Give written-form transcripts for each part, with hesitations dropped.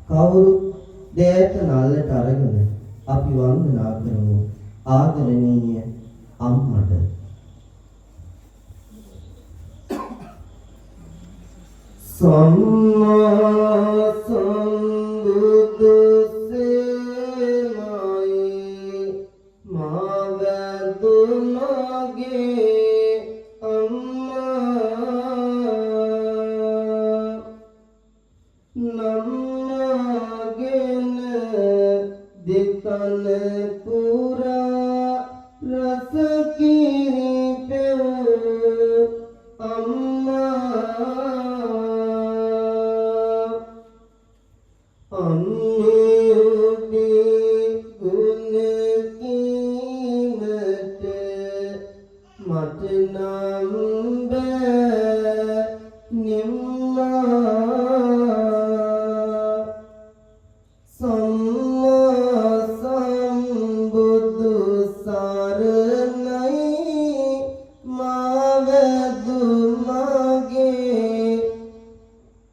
කවුරුත් දෙයට නල්ලට අරගෙන අපි වන්දනා කරමු ආදරණීය අම්මට. සම්මා සම්බුදු සේනයි මාවැදු මගේ අම්මා නම්මාගෙන දෙකන පුරා රස කිරි පෙව් අම්මා අම්මේ ගුණ කීමට මට නම් බෑ නිම්මා සම්මා සම්බුදු සරණයි මාවැදු මගේ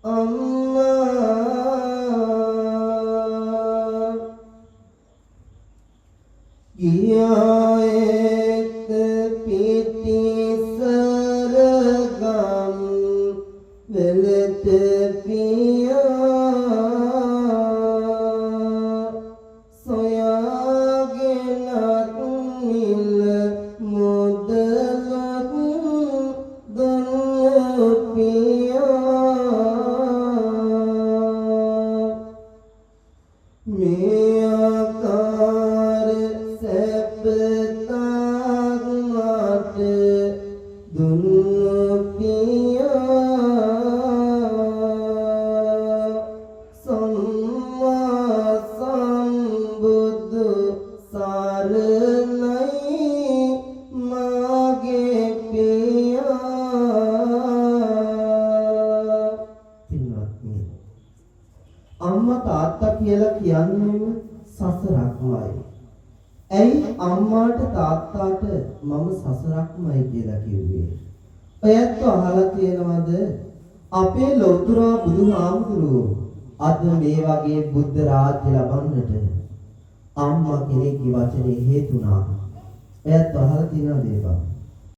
අම්මා ගියායත පිටිසරගම් වෙලට පියා සොයාගෙනත් නිල මුදලත් දුන්නු පියා මේ ආකාර සැපතක් මට දුන්නු පියා සම්මා සම්බුදු සරණයි මාගේ පියා. පින්වත්නි, අම්මා තාත්තා කියලා කියන්නේම සසරක්මයි. ඇයි අම්මාට තාත්තාට මම සසරක්මයි කියලා කිව්වේ? ඔයත් අහලා තියෙනවද? අපේ ලෞතර බුදුහාමුදුරුවෝ අද මේ වගේ බුද්ධ රාජ්‍ය ලබන්නට අම්මා කෙනෙක්ගේ වචනේ හේතුණා. ඔයත් අහලා තියෙනවද ඒක?